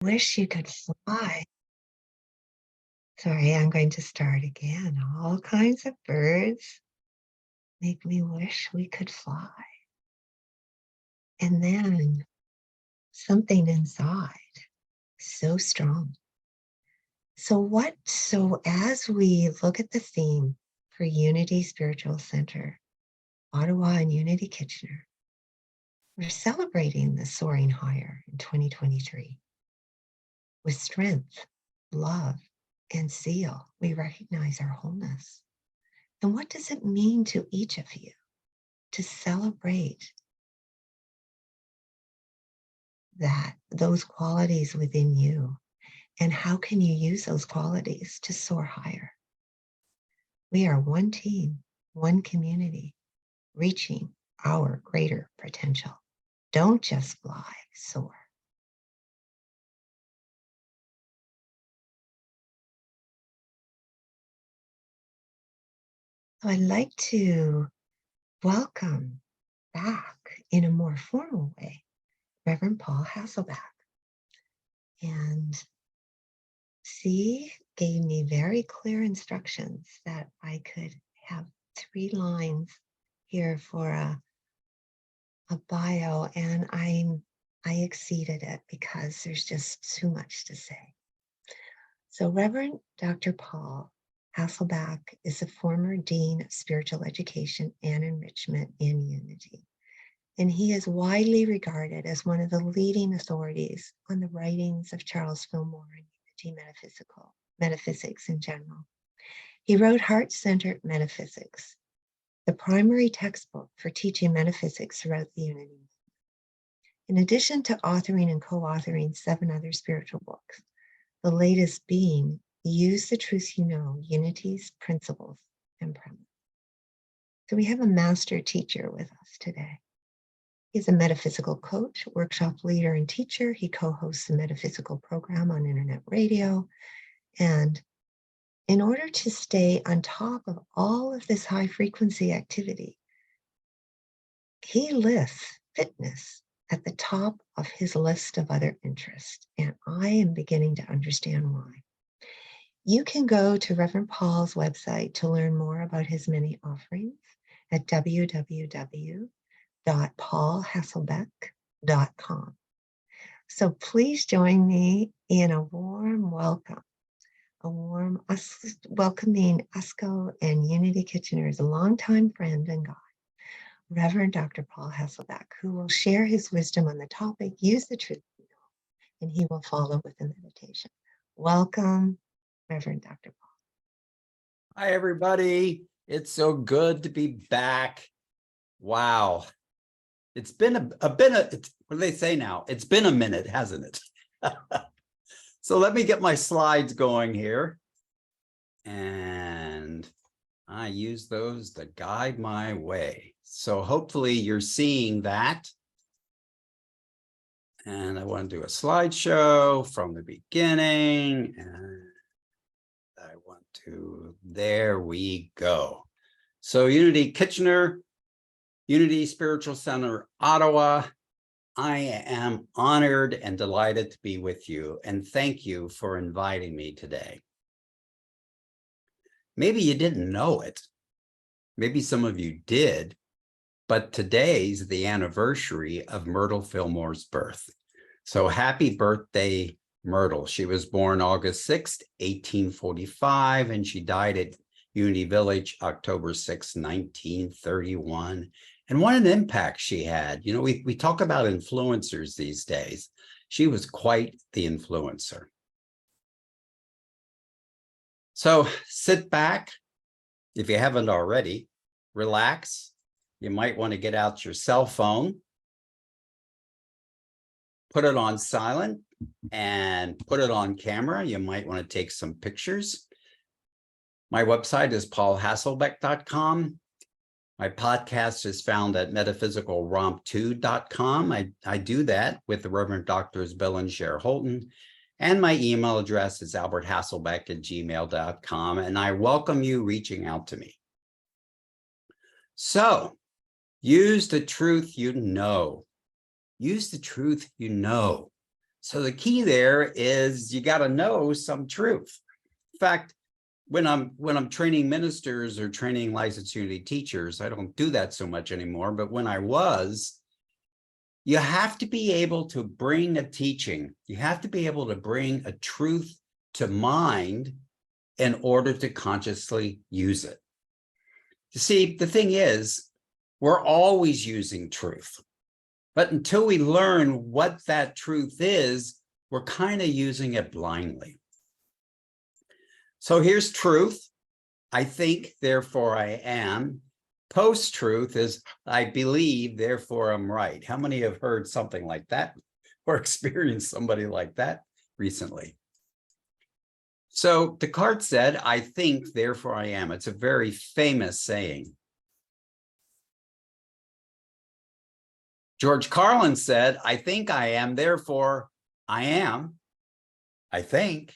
Wish you could fly. Sorry, I'm going to start again. All kinds of birds make me wish we could fly. And then something inside, so strong. So as we look at the theme for Unity Spiritual Center, Ottawa and Unity Kitchener, we're celebrating the soaring higher in 2023. With strength, love, and zeal, we recognize our wholeness. And what does it mean to each of you to celebrate those qualities within you? And how can you use those qualities to soar higher? We are one team, one community, reaching our greater potential. Don't just fly, soar. So I'd like to welcome back in a more formal way, Reverend Paul Hasselbeck. And C gave me very clear instructions that I could have 3 lines here for a bio, and I exceeded it because there's just too much to say. So Reverend Dr. Paul Hasselbeck is a former Dean of Spiritual Education and Enrichment in Unity. And he is widely regarded as one of the leading authorities on the writings of Charles Fillmore and Unity metaphysics in general. He wrote Heart-Centered Metaphysics, the primary textbook for teaching metaphysics throughout the Unity movement. In addition to authoring and co-authoring 7 other spiritual books, the latest being Use the Truth You Know, Unity's Principles and Premise. So we have a master teacher with us today. He's a metaphysical coach, workshop leader, and teacher. He co-hosts the metaphysical program on internet radio. And in order to stay on top of all of this high frequency activity, he lists fitness at the top of his list of other interests. And I am beginning to understand why. You can go to Reverend Paul's website to learn more about his many offerings at www.paulhasselbeck.com. So please join me in a warm welcome, welcoming USCO and Unity Kitchener's longtime friend and guide, Reverend Dr. Paul Hasselbeck, who will share his wisdom on the topic, Use the Truth You Know, and he will follow with a meditation. Welcome, Reverend Dr. Paul. Hi, everybody. It's so good to be back. Wow. It's been what do they say now? It's been a minute, hasn't it? So let me get my slides going here. And I use those to guide my way. So hopefully you're seeing that. And I want to do a slideshow from the beginning. And I want to, there we go. So Unity Kitchener, Unity Spiritual Center, Ottawa. I am honored and delighted to be with you, and thank you for inviting me today. Maybe you didn't know it. Maybe some of you did, but today's the anniversary of Myrtle Fillmore's birth. So happy birthday, Myrtle. She was born August 6th, 1845, and she died at Unity Village, October 6, 1931. And what an impact she had. You know, we talk about influencers these days. She was quite the influencer. So sit back, if you haven't already, relax. You might want to get out your cell phone, put it on silent, and put it on camera. You might want to take some pictures. My website is paulhasselbeck.com. My podcast is found at metaphysicalromp2.com. I do that with the Reverend Doctors Bill and Cher Holton. And my email address is alberthasselbeck@gmail.com. And I welcome you reaching out to me. So use the truth you know. Use the truth you know. So the key there is you got to know some truth. In fact, when I'm training ministers or training licensed unity teachers, I don't do that so much anymore, but when I was, you have to be able to bring a teaching. You have to be able to bring a truth to mind in order to consciously use it. You see, the thing is, we're always using truth. But until we learn what that truth is, we're kind of using it blindly. So here's truth. I think, therefore I am. Post-truth is I believe, therefore I'm right. How many have heard something like that or experienced somebody like that recently? So Descartes said, I think, therefore I am. It's a very famous saying. George Carlin said, I think I am, therefore I am. I think.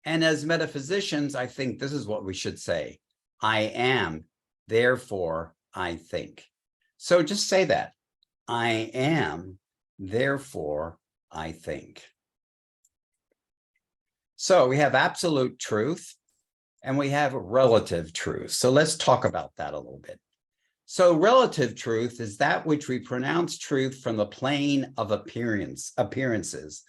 And as metaphysicians, I think this is what we should say. I am, therefore I think. So just say that. I am, therefore I think. So we have absolute truth and we have relative truth. So let's talk about that a little bit. So relative truth is that which we pronounce truth from the plane of appearances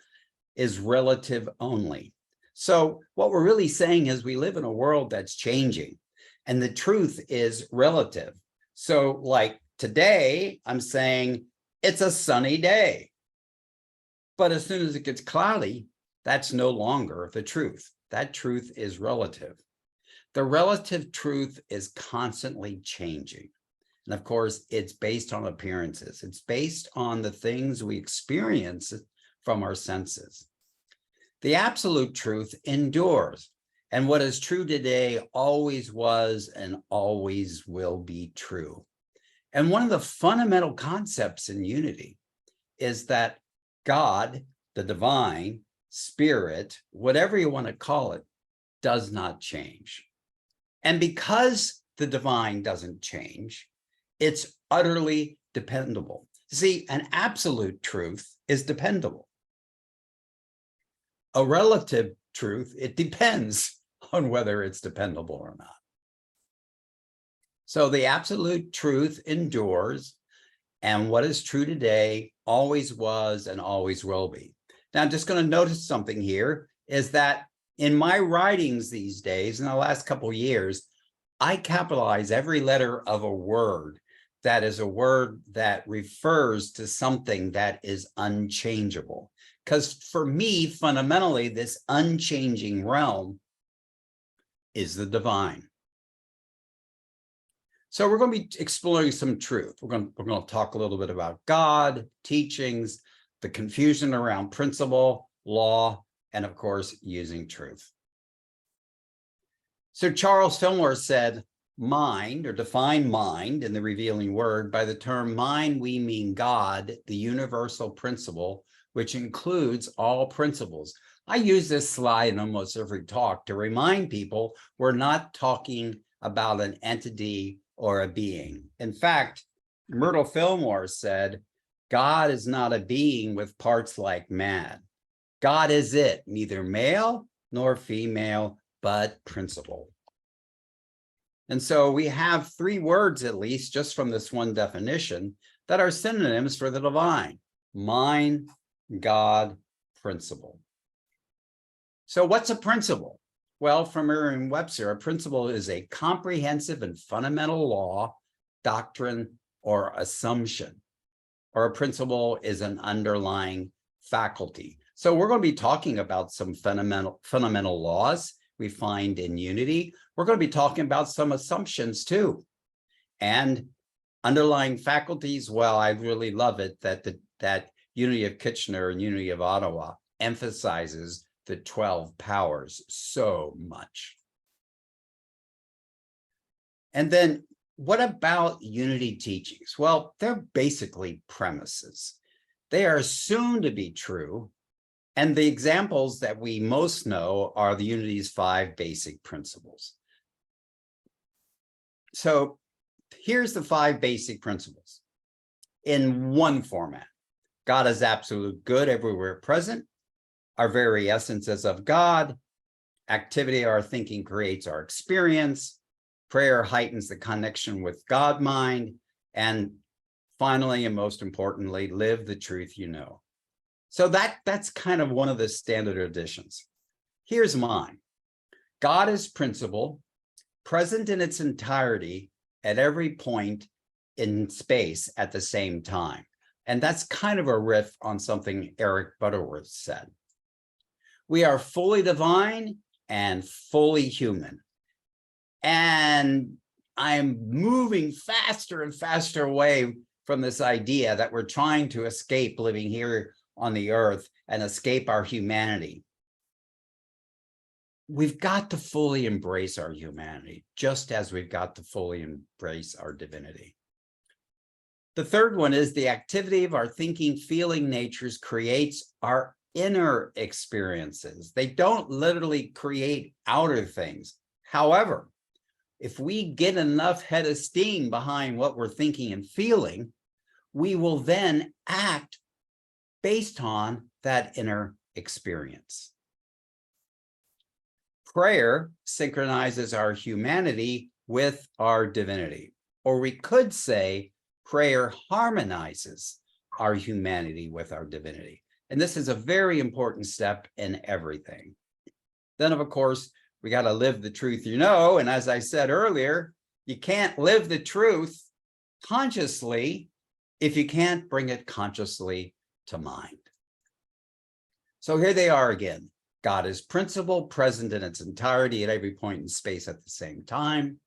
is relative only. So what we're really saying is we live in a world that's changing and the truth is relative. So like today, I'm saying it's a sunny day. But as soon as it gets cloudy, that's no longer the truth. That truth is relative. The relative truth is constantly changing. And of course, it's based on appearances. It's based on the things we experience from our senses. The absolute truth endures. And what is true today always was and always will be true. And one of the fundamental concepts in unity is that God, the divine, spirit, whatever you want to call it, does not change. And because the divine doesn't change, it's utterly dependable. See, an absolute truth is dependable. A relative truth, it depends on whether it's dependable or not. So the absolute truth endures, and what is true today always was and always will be. Now, I'm just going to notice something here is that in my writings these days, in the last couple of years, I capitalize every letter of a word that is a word that refers to something that is unchangeable. Because for me, fundamentally, this unchanging realm is the divine. So we're going to be exploring some truth. We're going to talk a little bit about God, teachings, the confusion around principle, law, and of course, using truth. So Charles Fillmore said, mind, or define mind in the revealing word. By the term mind, we mean God, the universal principle, which includes all principles. I use this slide in almost every talk to remind people we're not talking about an entity or a being. In fact, Myrtle Fillmore said, God is not a being with parts like man. God is it, neither male nor female, but principle. And so we have three words, at least, just from this one definition, that are synonyms for the divine: mind, God, principle. So what's a principle? Well, from Merriam-Webster, a principle is a comprehensive and fundamental law, doctrine, or assumption. Or a principle is an underlying faculty. So we're going to be talking about some fundamental laws we find in unity. We're going to be talking about some assumptions too. And underlying faculties, well, I really love it that Unity of Kitchener and Unity of Ottawa emphasizes the 12 powers so much. And then what about unity teachings? Well, they're basically premises. They are assumed to be true. And the examples that we most know are the unity's 5 basic principles. So here's the 5 basic principles in one format. God is absolute good everywhere present. Our very essence is of God. Activity of our thinking creates our experience. Prayer heightens the connection with God mind. And finally, and most importantly, live the truth you know. So that's kind of one of the standard editions. Here's mine. God is principle, present in its entirety at every point in space at the same time. And that's kind of a riff on something Eric Butterworth said. We are fully divine and fully human. And I'm moving faster and faster away from this idea that we're trying to escape living here on the earth and escape our humanity. We've got to fully embrace our humanity, just as we've got to fully embrace our divinity. The third one is the activity of our thinking, feeling natures creates our inner experiences. They don't literally create outer things. However, if we get enough head of steam behind what we're thinking and feeling, we will then act based on that inner experience. Prayer synchronizes our humanity with our divinity, or we could say prayer harmonizes our humanity with our divinity. And this is a very important step in everything. Then, of course, we got to live the truth you know. And as I said earlier, you can't live the truth consciously if you can't bring it consciously to mind. So here they are again. God is principle, present in its entirety at every point in space at the same time.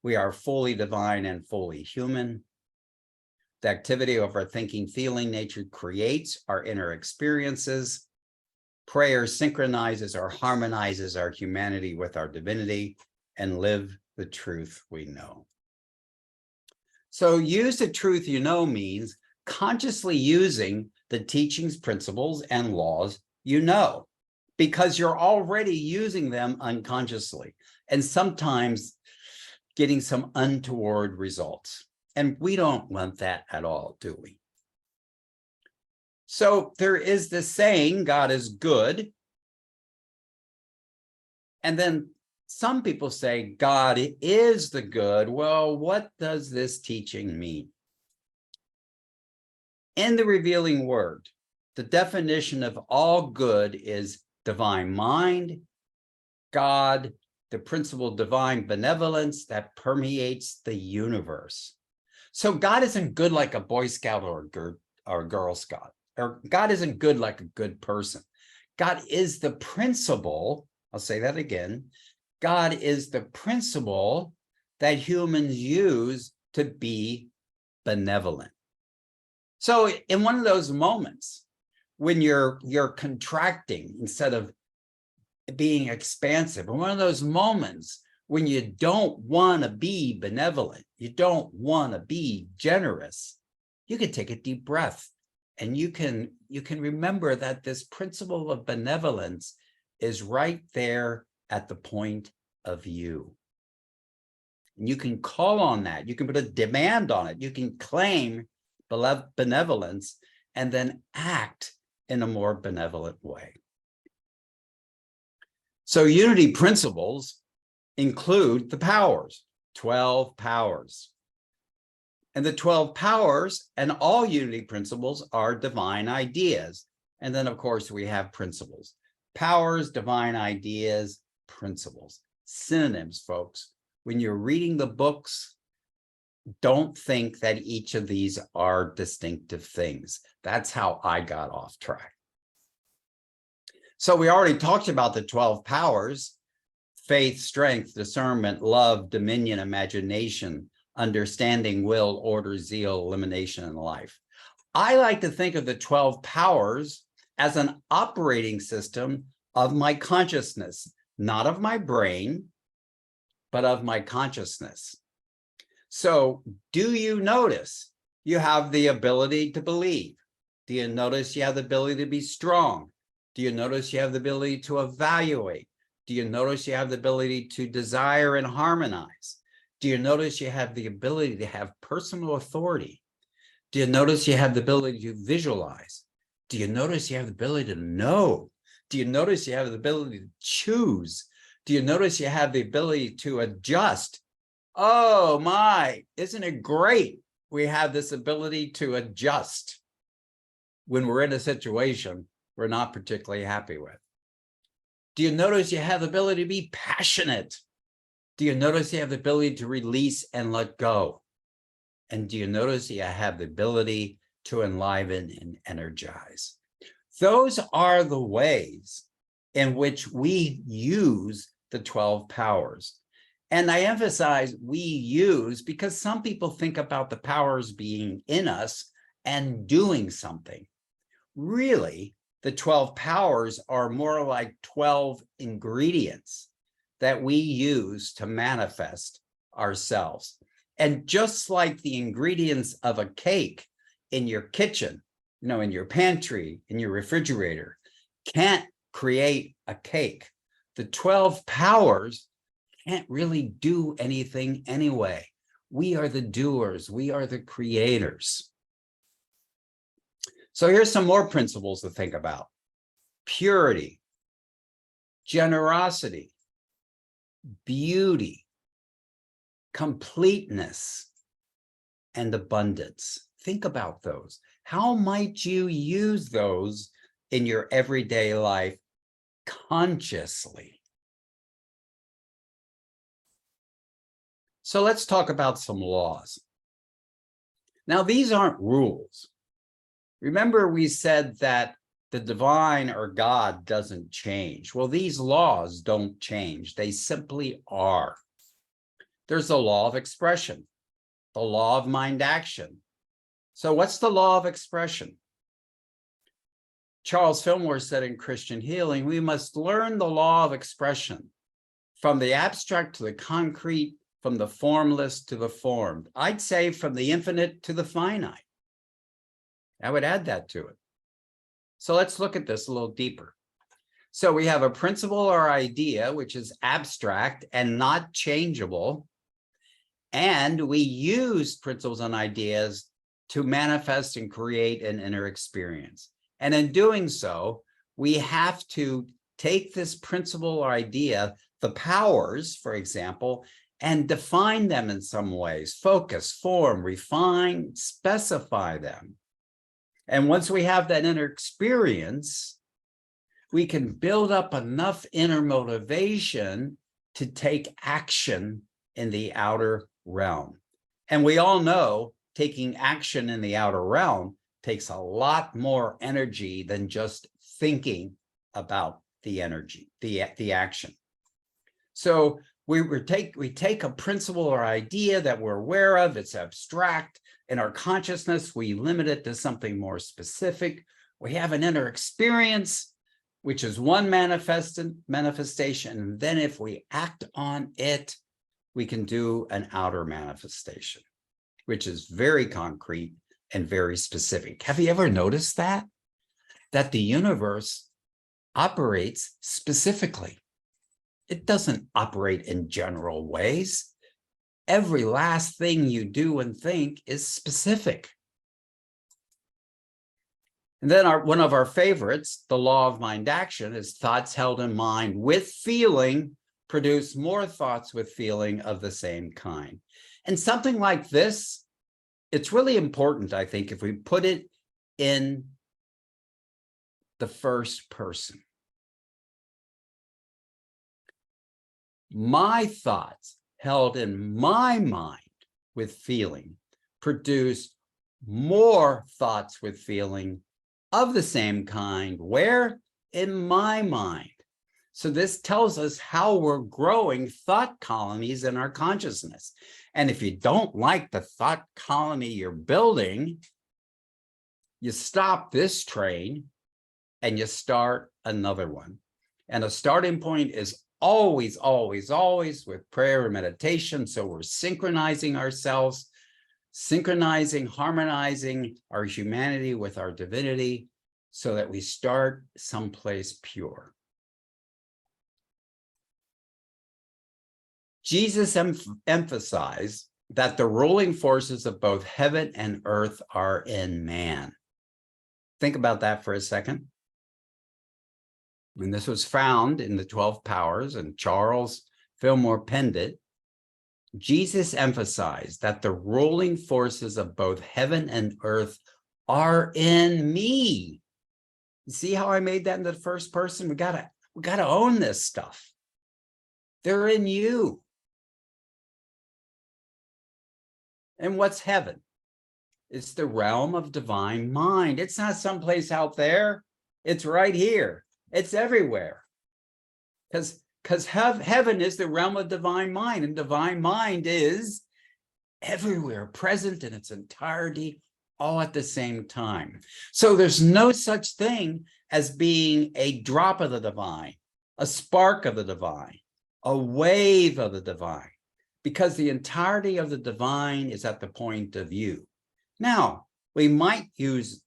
We are fully divine and fully human. The activity of our thinking, feeling nature creates our inner experiences. Prayer synchronizes or harmonizes our humanity with our divinity, and live the truth we know. So use the truth you know means consciously using the teachings, principles, and laws you know, because you're already using them unconsciously and sometimes getting some untoward results. And we don't want that at all, do we? So there is this saying, God is good. And then some people say, God is the good. Well, what does this teaching mean? In the revealing word, the definition of all good is divine mind, God, the principle divine benevolence that permeates the universe. So God isn't good like a Boy Scout or a Girl Scout, or God isn't good like a good person. God is the principle, I'll say that again, God is the principle that humans use to be benevolent. So in one of those moments when you're contracting instead of being expansive, in one of those moments when you don't want to be benevolent, you don't want to be generous, you can take a deep breath and you can remember that this principle of benevolence is right there at the point of you. And you can call on that. You can put a demand on it. You can claim benevolence and then act in a more benevolent way. So unity principles include the powers, 12 powers. And the 12 powers and all unity principles are divine ideas. And then, of course, we have principles. Powers, divine ideas, principles. Synonyms, folks. When you're reading the books, don't think that each of these are distinctive things. That's how I got off track. So we already talked about the 12 powers: faith, strength, discernment, love, dominion, imagination, understanding, will, order, zeal, elimination, and life. I like to think of the 12 powers as an operating system of my consciousness, not of my brain, but of my consciousness. So do you notice you have the ability to believe? Do you notice you have the ability to be strong? Do you notice you have the ability to evaluate? Do you notice you have the ability to desire and harmonize? Do you notice you have the ability to have personal authority? Do you notice you have the ability to visualize? Do you notice you have the ability to know? Do you notice you have the ability to choose? Do you notice you have the ability to adjust? Oh my, isn't it great? We have this ability to adjust when we're in a situation we're not particularly happy with. Do you notice you have the ability to be passionate? Do you notice you have the ability to release and let go? And do you notice you have the ability to enliven and energize? Those are the ways in which we use the 12 powers. And I emphasize we use because some people think about the powers being in us and doing something. Really, the 12 powers are more like 12 ingredients that we use to manifest ourselves. And just like the ingredients of a cake in your kitchen, in your pantry, in your refrigerator, can't create a cake. The 12 powers can't really do anything anyway. We are the doers. We are the creators. So here's some more principles to think about. Purity, generosity, beauty, completeness, and abundance. Think about those. How might you use those in your everyday life consciously? So let's talk about some laws. Now, these aren't rules. Remember, we said that the divine or God doesn't change. Well, these laws don't change. They simply are. There's the law of expression, the law of mind action. So what's the law of expression? Charles Fillmore said in Christian Healing, we must learn the law of expression from the abstract to the concrete, from the formless to the formed. I'd say from the infinite to the finite. I would add that to it. So let's look at this a little deeper. So we have a principle or idea, which is abstract and not changeable. And we use principles and ideas to manifest and create an inner experience. And in doing so, we have to take this principle or idea, the powers, for example, and define them in some ways, focus, form, refine, specify them. And once we have that inner experience, we can build up enough inner motivation to take action in the outer realm. And we all know taking action in the outer realm takes a lot more energy than just thinking about the energy, the action. So we take a principle or idea that we're aware of, it's abstract. In our consciousness, we limit it to something more specific. We have an inner experience, which is one manifestation. And then if we act on it, we can do an outer manifestation, which is very concrete and very specific. Have you ever noticed that? That the universe operates specifically. It doesn't operate in general ways. Every last thing you do and think is specific. And then one of our favorites, the law of mind action, is thoughts held in mind with feeling produce more thoughts with feeling of the same kind. And something like this, it's really important, I think, if we put it in the first person. My thoughts held in my mind with feeling produce more thoughts with feeling of the same kind. Where? In my mind. So this tells us how we're growing thought colonies in our consciousness. And if you don't like the thought colony you're building, you stop this train and you start another one. And a starting point is always, always, always with prayer and meditation. So we're synchronizing ourselves, harmonizing our humanity with our divinity so that we start someplace pure. Jesus emphasized that the ruling forces of both heaven and earth are in man. Think about that for a second. When this was found in the 12 Powers, and Charles Fillmore penned it, Jesus emphasized that the ruling forces of both heaven and earth are in me. You see how I made that in the first person? We gotta own this stuff. They're in you. And what's heaven? It's the realm of divine mind. It's not someplace out there. It's right here. It's everywhere. Because heaven is the realm of divine mind, and divine mind is everywhere, present in its entirety, all at the same time. So there's no such thing as being a drop of the divine, a spark of the divine, a wave of the divine, because the entirety of the divine is at the point of view. Now, we might use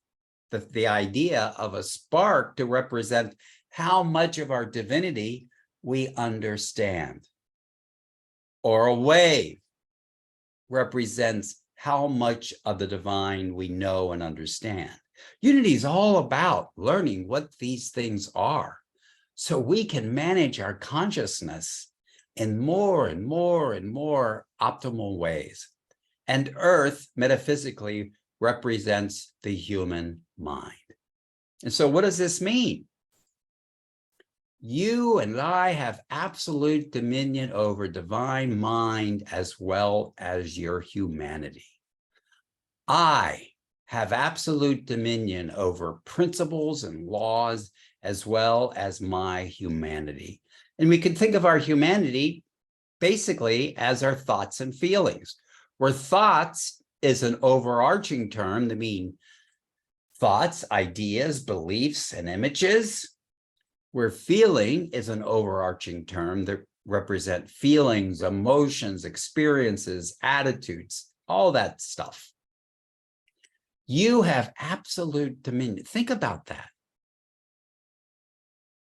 the idea of a spark to represent how much of our divinity we understand, or a wave represents how much of the divine we know and understand. Unity is all about learning what these things are, so we can manage our consciousness in more and more and more optimal ways. And Earth, metaphysically, represents the human mind. And so what does this mean? You and I have absolute dominion over divine mind as well as your humanity. I have absolute dominion over principles and laws as well as my humanity. And we can think of our humanity basically as our thoughts and feelings, where thoughts is an overarching term to mean thoughts, ideas, beliefs, and images, where feeling is an overarching term that represent feelings, emotions, experiences, attitudes, all that stuff. You have absolute dominion. Think about that.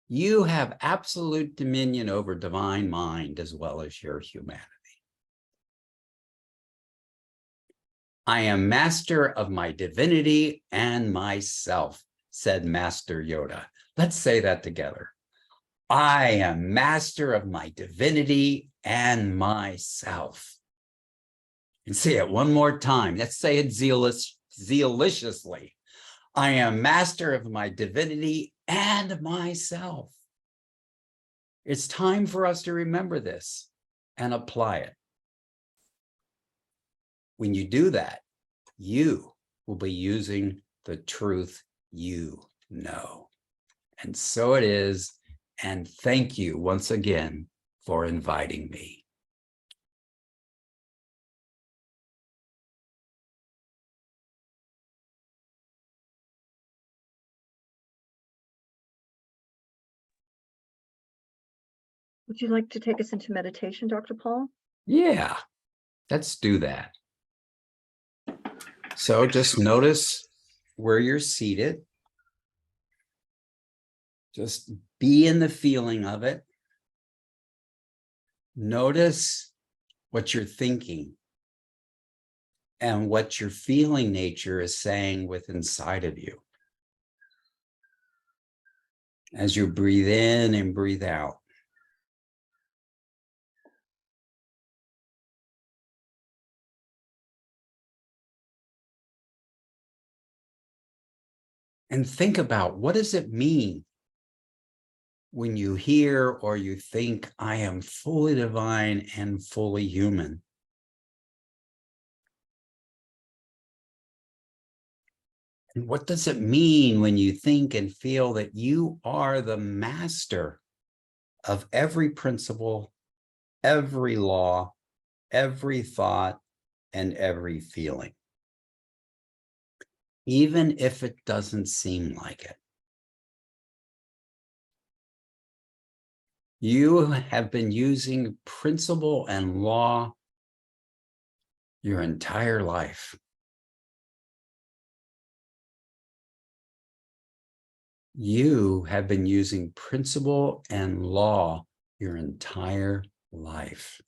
You have absolute dominion over divine mind as well as your humanity. I am master of my divinity and myself, said Master Yoda. Let's say that together. I am master of my divinity and myself. And say it one more time. Let's say it zealously. I am master of my divinity and myself. It's time for us to remember this and apply it. When you do that, you will be using the truth you know. And so it is. And thank you once again for inviting me. Would you like to take us into meditation, Dr. Paul? Yeah, let's do that. So just notice where you're seated. Just be in the feeling of it. Notice what you're thinking and what your feeling nature is saying within inside of you. As you breathe in and breathe out. And think about, what does it mean when you hear or you think, I am fully divine and fully human? And what does it mean when you think and feel that you are the master of every principle, every law, every thought, and every feeling? Even if it doesn't seem like it. You have been using principle and law your entire life. You have been using principle and law your entire life.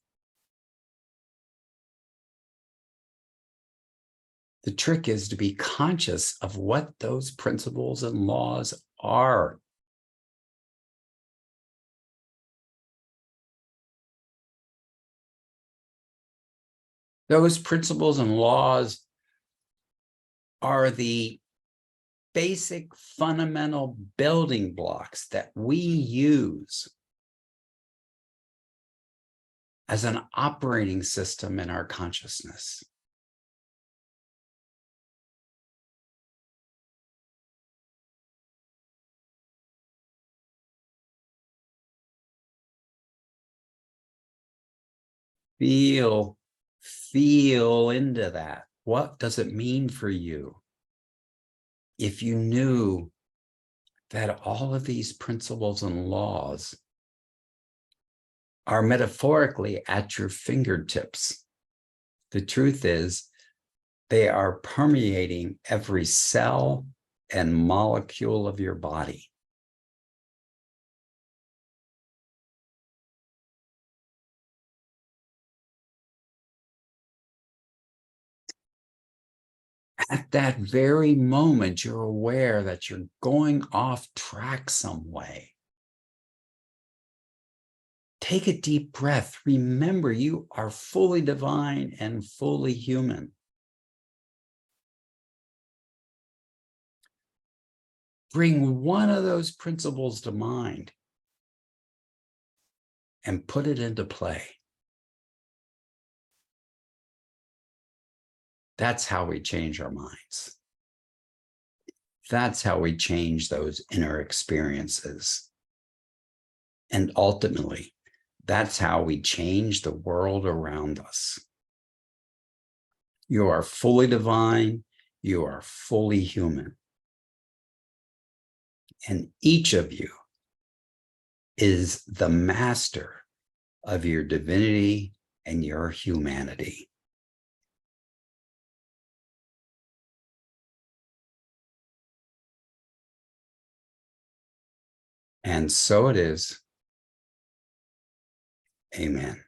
The trick is to be conscious of what those principles and laws are. Those principles and laws are the basic fundamental building blocks that we use as an operating system in our consciousness. Feel into that. What does it mean for you if you knew that all of these principles and laws are metaphorically at your fingertips? The truth is, they are permeating every cell and molecule of your body. At that very moment, you're aware that you're going off track some way. Take a deep breath. Remember, you are fully divine and fully human. Bring one of those principles to mind and put it into play. That's how we change our minds. That's how we change those inner experiences. And ultimately, that's how we change the world around us. You are fully divine. You are fully human. And each of you is the master of your divinity and your humanity. And so it is. Amen.